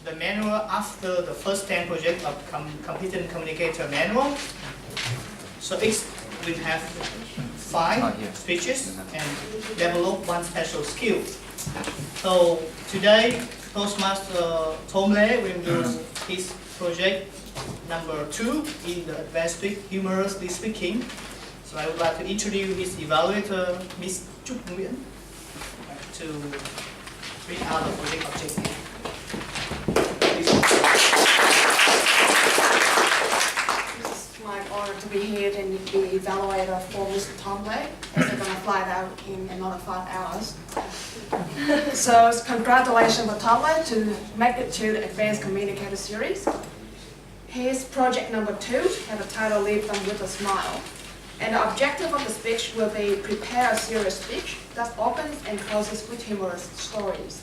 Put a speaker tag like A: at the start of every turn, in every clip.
A: the manual after the first 10 project of competent communicator manual. So each will have 5 speeches and develop one special skill. So today, Toastmaster Tom will do his project number 2 in the advanced humorously speaking. So I would like to introduce his evaluator, Ms. Trúc Nguyễn, to read out the project objective.
B: It's my honor to be here and be the evaluator for Mr. Tom, as they're going to fly out in another 5 hours. So congratulations for Tom to make it to the Advanced Communicator series. His project number 2 has a title Leave Them With a Smile. And the objective of the speech will be prepare a serious speech that opens and closes with humorous stories.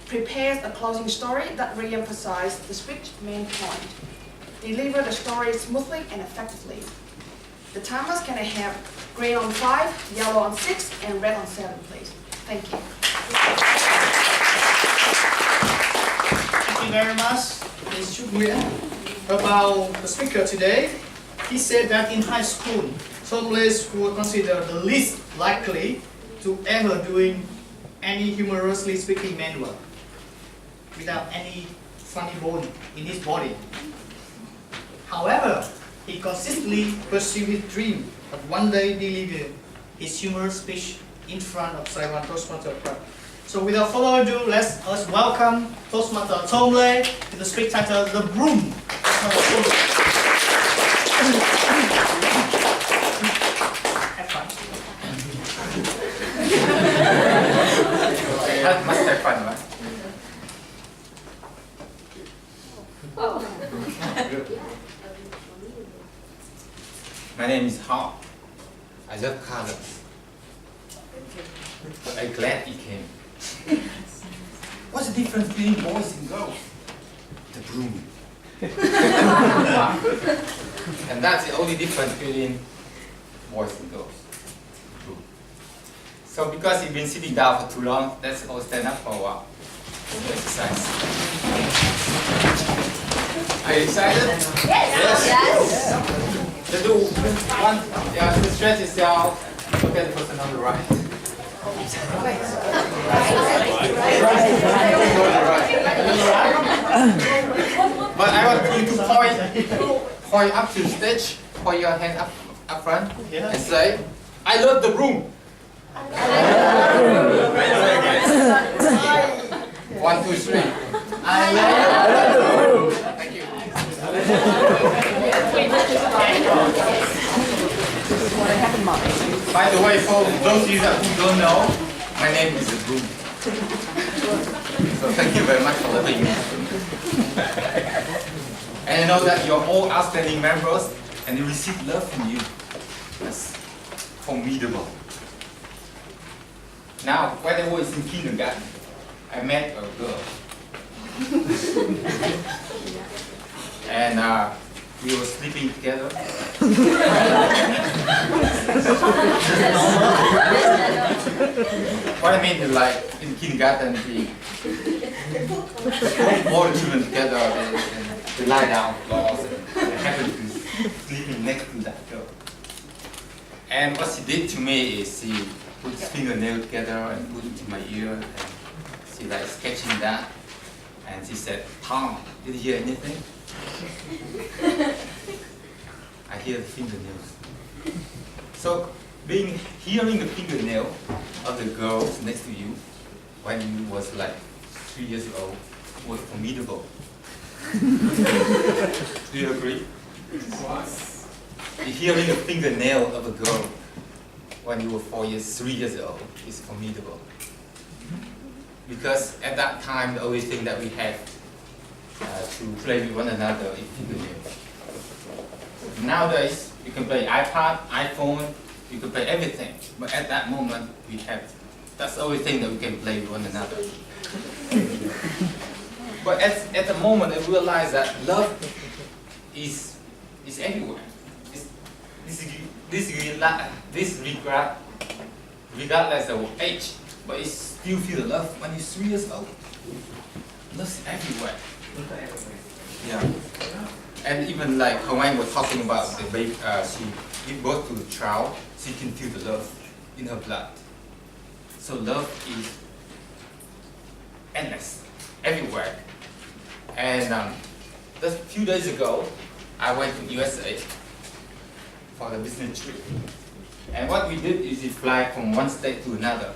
B: Prepare a closing story that re-emphasizes the speech's main point. Deliver the story smoothly and effectively. The timers can have green on 5, yellow on 6, and red on 7, please. Thank you.
A: Thank you very much, Ms. Trúc Nguyễn. About the speaker today, he said that in high school, Tom was considered the least likely to ever doing any humorously speaking manual without any funny bone in his body. However, he consistently pursued his dream of one day delivering his humorous speech in front of Saiwan Toastmaster Club. So without further ado, let's welcome Toastmaster Tom to the speech titled The Broom. Have fun.
C: That must have fun, right? My name is Hao. I love colors. But I'm glad he came. What's the difference between boys and girls? The broom. And that's the only difference between boys and girls. The broom. So because you've been sitting down for too long, let's all stand up for a while. Do exercise. Are you excited? Yes. Yes. To do one, to stretch yourself, look at the person on the right. But I want you to point up to the stage, point your hand up front, and say, I love the room. 1, 2, 3. I love the room. Thank you. By the way, for those of you who don't know, my name is Broom. So thank you very much for letting me. And I know that you're all outstanding members and you receive love from you. That's formidable. Now, when I was in kindergarten, I met a girl. And we were sleeping together. What I mean is, like in kindergarten, all the children together, and they lie down floors and they happen to be sleeping next to that girl. And what she did to me is she put his fingernail together and put it to my ear, and she like sketching that. And she said, Tom, did you hear anything? I hear the fingernails. So, hearing the fingernail of the girl next to you when you was like 3 years old was formidable. Do you agree? Hearing the fingernail of a girl when you were 3 years old is formidable. Because at that time, the only thing that we had to play with one another is fingernails. Nowadays, you can play iPad, iPhone, you can play everything. But at that moment, that's the only thing that we can play with one another. But at the moment, I realized that love is everywhere. Regardless of age, but you still feel love when you're 3 years old. Love's everywhere. Yeah. And even like Hawaiian was talking about the baby, she gave birth to the child, she can feel the love in her blood. So love is endless, everywhere. And just a few days ago, I went to USA for the business trip. And what we did is we fly from one state to another.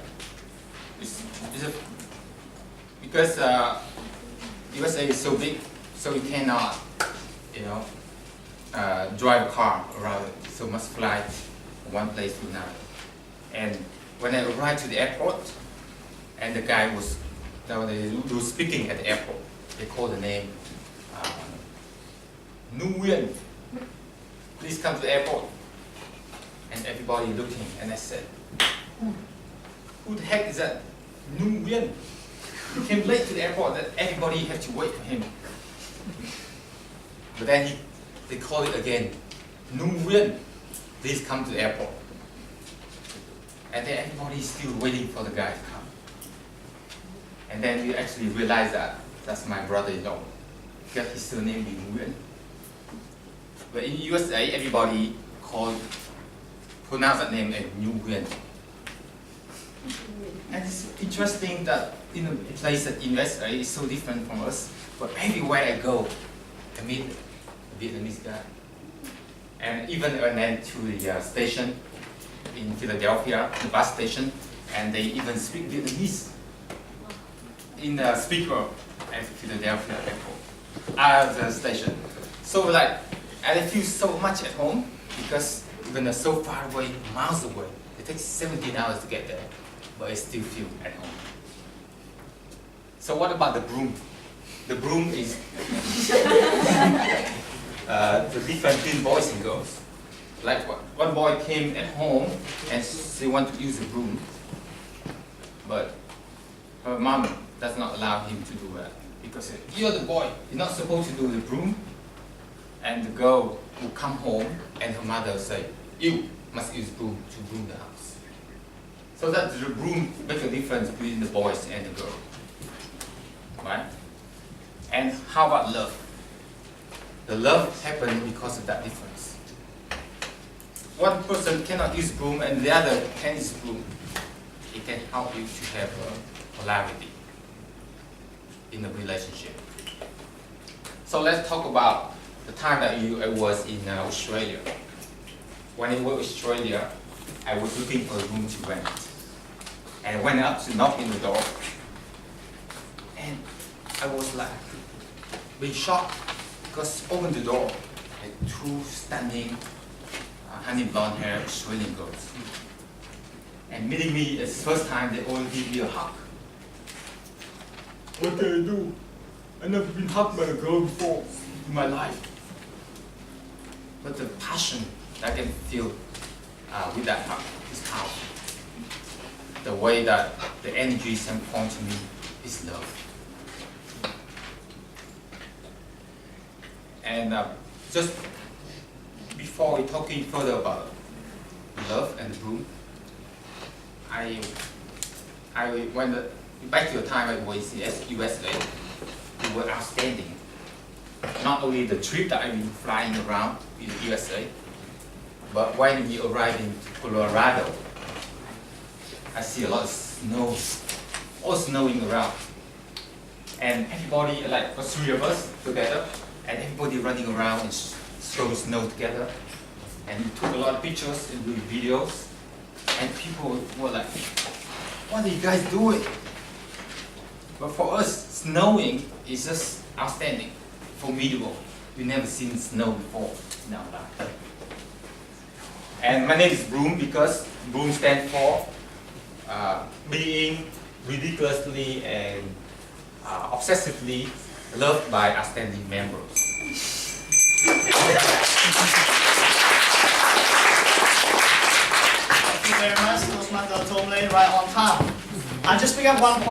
C: Because USA is so big, so we cannot, drive a car around it. So must fly from one place to another. And when I arrived to the airport, and the guy was speaking at the airport, they called the name Nguyen. Please come to the airport. And everybody looking, and I said, who the heck is that Nguyen? He came late to the airport, that everybody had to wait for him. But then they called it again, Nguyen, please come to the airport. And then everybody is still waiting for the guy to come. And then we actually realized that that's my brother-in-law, because his surname is Nguyen. But in USA, everybody pronounce that name as Nguyen. And it's interesting that in a place that in USA is so different from us, but everywhere I go, I meet a Vietnamese guy. And even when I went to the station in Philadelphia, the bus station, and they even speak Vietnamese in the speaker at Philadelphia airport, the station. So like, I feel so much at home because even though so far away, miles away, it takes 17 hours to get there, but I still feel at home. So what about the Broom? The Broom is the difference between boys and girls. Like one boy came at home and she wanted to use the broom, but her mom does not allow him to do that because you're the boy, you're not supposed to do the broom. And the girl will come home and her mother will say, you must use broom to broom the house. So that the broom makes a difference between the boys and the girl. Right? And how about love? The love happens because of that difference. One person cannot use broom and the other can use broom. It can help you to have a polarity in a relationship. So let's talk about the time that I was in Australia. When I was in Australia, I was looking for a room to rent. And I went up to knock in the door. And I was like, being shocked because opened the door and two stunning honey blonde hair Australian girls. And meeting me as the first time, they all give me a hug. What can I do? I've never been hugged by a girl before in my life. But the passion that I can feel with that hug is powerful. The way that the energy sent point to me is love. And just before we talking further about love and the broom, I went back to the time I was in USA. It was outstanding. Not only the trip that I've been flying around in the USA, but when we arrived in Colorado, I see a lot of snow, all snowing around. And everybody, like for three of us together, and everybody running around and throwing snow together. And we took a lot of pictures and doing videos. And people were like, what are you guys doing? But for us, snowing is just outstanding, formidable. We've never seen snow before in our life. And my name is Broom because Broom stands for being ridiculously and obsessively loved by outstanding members.
A: Thank you very much, Toastmaster Tom, right on time. I just pick up one point.